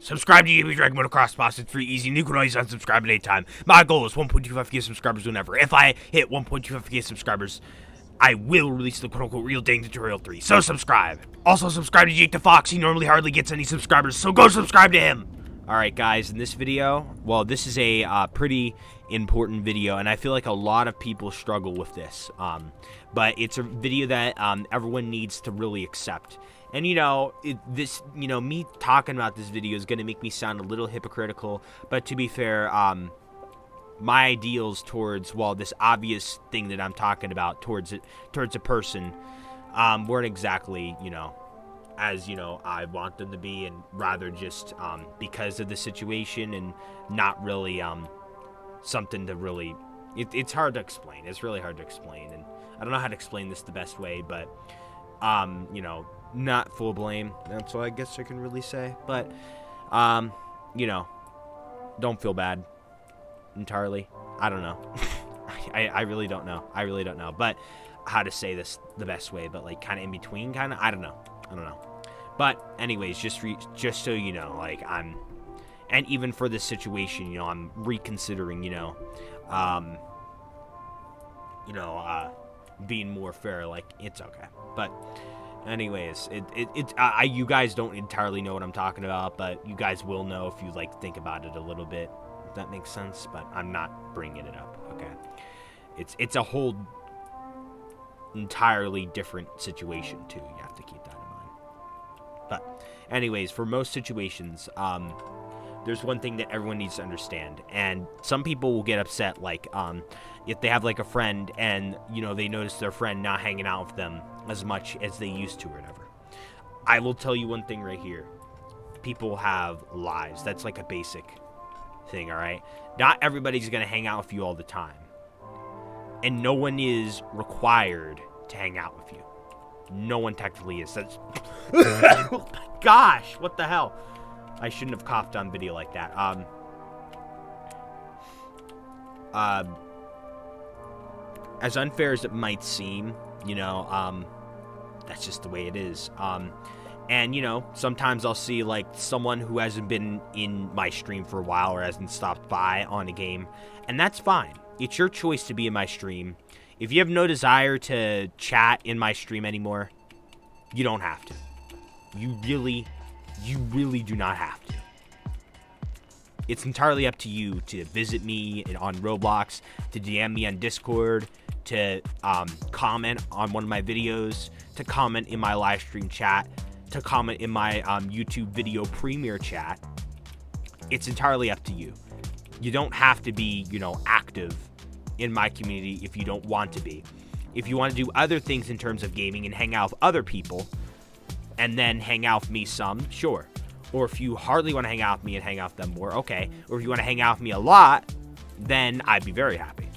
Subscribe to dragmotoxboss. It's free, easy, and you can always unsubscribe at any time. My goal is 1.25k subscribers whenever. If I hit 1.25k subscribers, I will release the quote-unquote real dang tutorial 3. So subscribe. Also subscribe to Jake the Fox. He normally hardly gets any subscribers, so go subscribe to him. Alright guys, in this video, well, this is a pretty important video, and I feel like a lot of people struggle with this. But it's a video that everyone needs to really accept. And me talking about this video is going to make me sound a little hypocritical, but to be fair, my ideals towards, well, this obvious thing that I'm talking about towards a person, weren't exactly, as, I want them to be, and rather just, because of the situation and not really, something to really, it's hard to explain. It's really hard to explain, and I don't know how to explain this the best way, but, not full blame. That's all I guess I can really say. But, don't feel bad entirely. I don't know. I really don't know. I really don't know. But how to say this the best way, but like kind of in between, kind of. I don't know. But anyways, just so you know, like and even for this situation, I'm reconsidering, being more fair. Like it's okay, but. Anyways, you guys don't entirely know what I'm talking about, but you guys will know if you think about it a little bit. If that makes sense, but I'm not bringing it up. Okay, it's a whole entirely different situation too. You have to keep that in mind. But anyways, for most situations, there's one thing that everyone needs to understand, and some people will get upset, if they have a friend and they notice their friend not hanging out with them as much as they used to or whatever. I will tell you one thing right here. People have lives. That's like a basic thing, all right? Not everybody's going to hang out with you all the time. And no one is required to hang out with you. No one technically is. That's oh my gosh, what the hell? I shouldn't have coughed on video like that. As unfair as it might seem, that's just the way it is. And, sometimes I'll see, someone who hasn't been in my stream for a while or hasn't stopped by on a game, and that's fine. It's your choice to be in my stream. If you have no desire to chat in my stream anymore, you don't have to. You really do not have to. It's entirely up to you to visit me on Roblox, to DM me on Discord, to comment on one of my videos, to comment in my live stream chat, to comment in my YouTube video premiere chat. It's entirely up to you. You don't have to be, active in my community if you don't want to be. If you want to do other things in terms of gaming and hang out with other people, and then hang out with me some, sure. Or if you hardly want to hang out with me and hang out with them more, okay. Or if you want to hang out with me a lot, then I'd be very happy.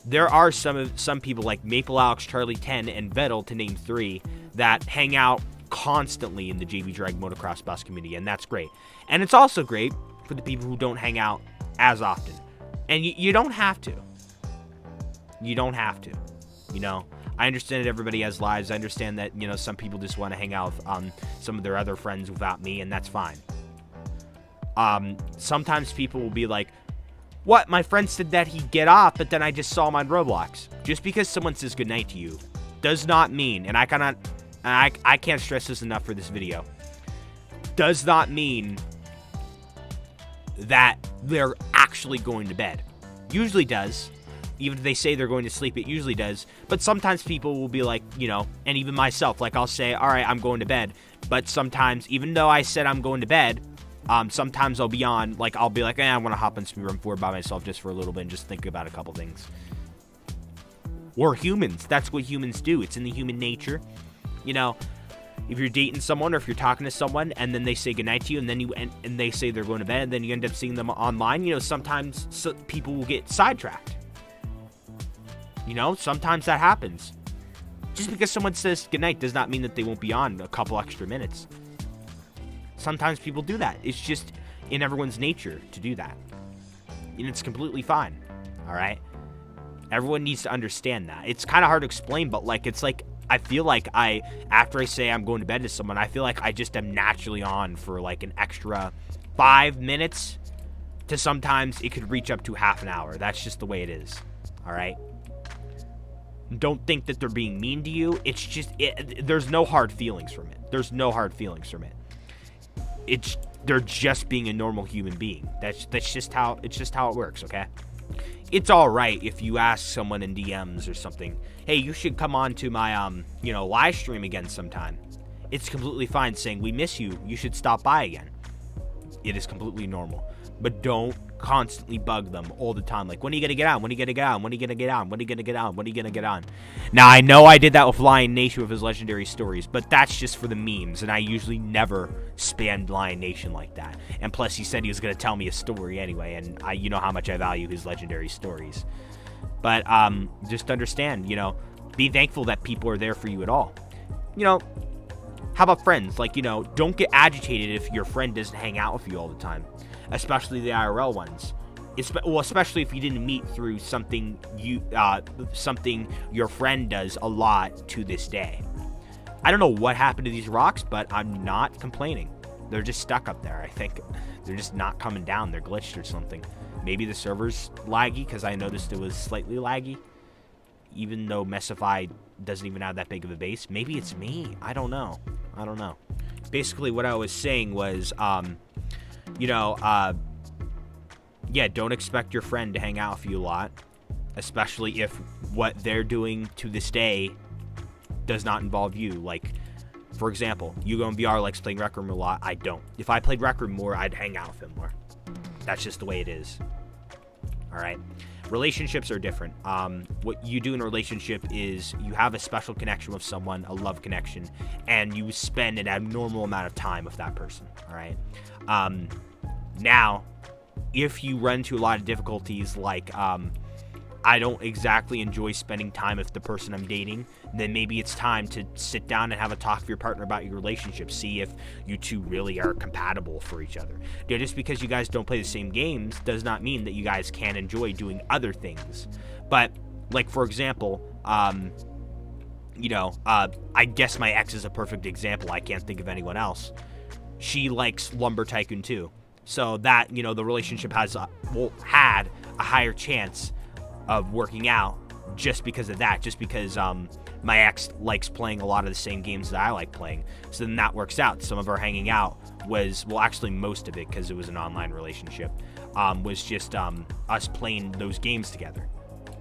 There are some people like Maple Alex, Charlie 10, and Vettel, to name 3, that hang out constantly in the JV Drag Motocross Bus community, and that's great. And it's also great for the people who don't hang out as often. And you don't have to. You don't have to. I understand that everybody has lives. I understand that, some people just want to hang out with some of their other friends without me, and that's fine. Sometimes people will be like, what? My friend said that he'd get off, but then I just saw him on Roblox. Just because someone says goodnight to you does not mean, and I can't stress this enough for this video, does not mean that they're actually going to bed. Usually does. Even if they say they're going to sleep, it usually does. But sometimes people will be like, and even myself, I'll say, all right, I'm going to bed. But sometimes, even though I said I'm going to bed, sometimes I'll be on, I'll be like, I want to hop in Speedrun 4 by myself just for a little bit and just think about a couple things. We're humans. That's what humans do. It's in the human nature. If you're dating someone or if you're talking to someone and then they say goodnight to you and then and they say they're going to bed and then you end up seeing them online, sometimes people will get sidetracked. Sometimes that happens. Just because someone says goodnight does not mean that they won't be on a couple extra minutes. Sometimes people do that. It's just in everyone's nature to do that. And it's completely fine. All right? Everyone needs to understand that. It's kind of hard to explain, but it's like I feel like after I say I'm going to bed to someone, I feel like I just am naturally on for like an extra 5 minutes to sometimes it could reach up to half an hour. That's just the way it is. All right. Don't think that they're being mean to you. It's just, there's no hard feelings from it. There's no hard feelings from it. They're just being a normal human being. That's just how it works, okay? It's all right if you ask someone in DMs or something, hey, you should come on to my live stream again sometime. It's completely fine saying we miss you. You should stop by again. It is completely normal. But don't constantly bug them all the time. Like, when are you going to get on? When are you going to get on? When are you going to get on? When are you going to get on? When are you going to get on? Now, I know I did that with Lion Nation with his legendary stories, but that's just for the memes, and I usually never spammed Lion Nation like that. And plus, he said he was going to tell me a story anyway, and you know how much I value his legendary stories. But just understand, be thankful that people are there for you at all. How about friends? Like, don't get agitated if your friend doesn't hang out with you all the time. Especially the IRL ones. Especially if you didn't meet through something your friend does a lot to this day. I don't know what happened to these rocks, but I'm not complaining. They're just stuck up there. I think they're just not coming down. They're glitched or something. Maybe the server's laggy, because I noticed it was slightly laggy. Even though Messify doesn't even have that big of a base. Maybe it's me. I don't know. Basically, what I was saying was, don't expect your friend to hang out with you a lot, especially if what they're doing to this day does not involve you. Like, for example, Hugo and VR likes playing Rec Room a lot. I don't. If I played Rec Room more, I'd hang out with him more. That's just the way it is. All right. Relationships are different. What you do in a relationship is you have a special connection with someone, a love connection, and you spend an abnormal amount of time with that person. All right. Now, if you run into a lot of difficulties, like I don't exactly enjoy spending time with the person I'm dating, then maybe it's time to sit down and have a talk with your partner about your relationship. See if you two really are compatible for each other. Just because you guys don't play the same games does not mean that you guys can't enjoy doing other things. But, like, for example, I guess my ex is a perfect example. I can't think of anyone else. She likes Lumber Tycoon too. So that, the relationship had a higher chance of working out just because of that. Just because my ex likes playing a lot of the same games that I like playing. So then that works out. Some of our hanging out was, actually most of it, because it was an online relationship, was just us playing those games together.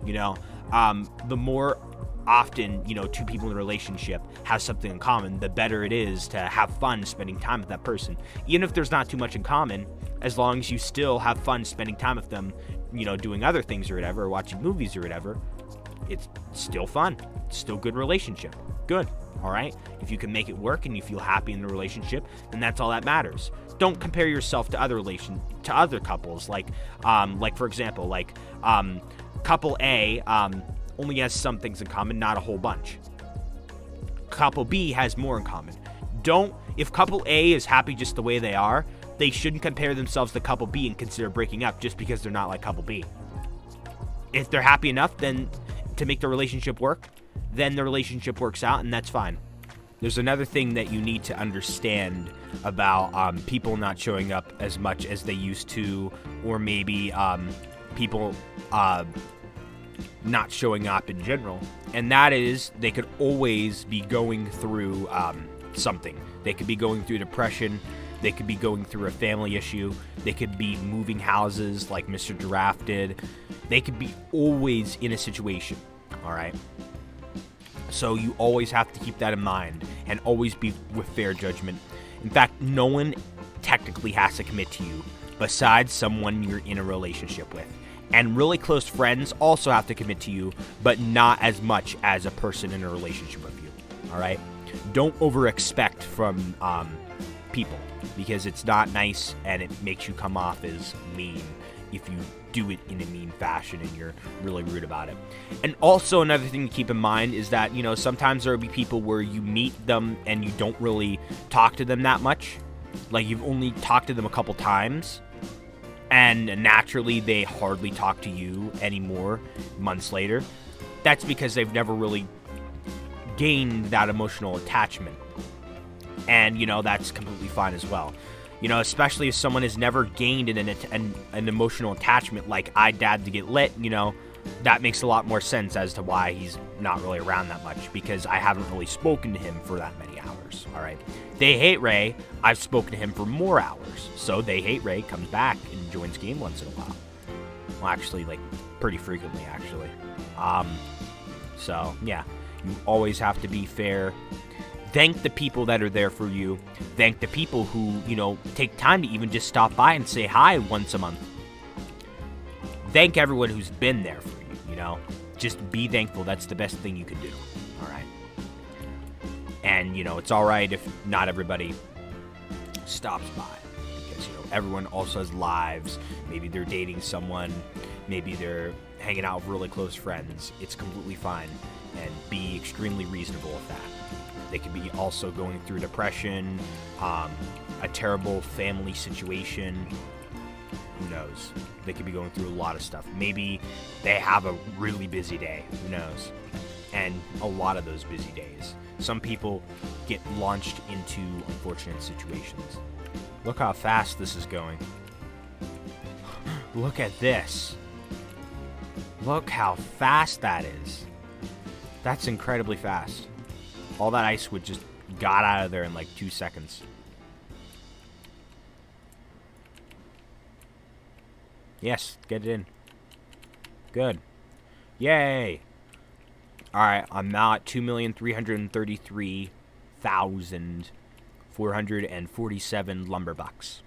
The more often, two people in a relationship have something in common, the better it is to have fun spending time with that person. Even if there's not too much in common, as long as you still have fun spending time with them, doing other things or whatever, or watching movies or whatever, it's still fun. It's still good relationship. Good. All right. If you can make it work and you feel happy in the relationship, then that's all that matters. Don't compare yourself to other couples. Like for example, couple A only has some things in common, not a whole bunch. Couple B has more in common. If couple A is happy just the way they are, they shouldn't compare themselves to couple B and consider breaking up just because they're not like couple B. If they're happy enough then to make the relationship work, then the relationship works out, and that's fine. There's another thing that you need to understand about people not showing up as much as they used to, or maybe people not showing up in general, and that is they could always be going through something. They could be going through depression. They could be going through a family issue. They could be moving houses like Mr. Giraffe did. They could be always in a situation, all right? So you always have to keep that in mind and always be with fair judgment. In fact, no one technically has to commit to you besides someone you're in a relationship with. And really close friends also have to commit to you, but not as much as a person in a relationship with you, all right? Don't over-expect from people, because it's not nice and it makes you come off as mean if you do it in a mean fashion and you're really rude about it. And also another thing to keep in mind is that, sometimes there will be people where you meet them and you don't really talk to them that much. Like, you've only talked to them a couple times, and naturally they hardly talk to you anymore months later. That's because they've never really gained that emotional attachment. And, you know, that's completely fine as well. You know, especially if someone has never gained an emotional attachment like I dad to get lit, you know, that makes a lot more sense as to why he's not really around that much, because I haven't really spoken to him for that many hours, all right? They Hate Ray, I've spoken to him for more hours, so They Hate Ray comes back and joins game once in a while. Well, actually, like, pretty frequently, actually. So, yeah, you always have to be fair. Thank the people that are there for you. Thank the people who, you know, take time to even just stop by and say hi once a month. Thank everyone who's been there for you, you know. Just be thankful. That's the best thing you can do, all right? And, you know, it's all right if not everybody stops by. Because, you know, everyone also has lives. Maybe they're dating someone. Maybe they're hanging out with really close friends. It's completely fine. And be extremely reasonable with that. They could be also going through depression, a terrible family situation. Who knows? They could be going through a lot of stuff. Maybe they have a really busy day. Who knows? And a lot of those busy days. Some people get launched into unfortunate situations. Look how fast this is going. Look at this. Look how fast that is. That's incredibly fast. All that icewood just got out of there in like 2 seconds. Yes, get it in. Good. Yay! Alright, I'm now at 2,333,447 lumber bucks.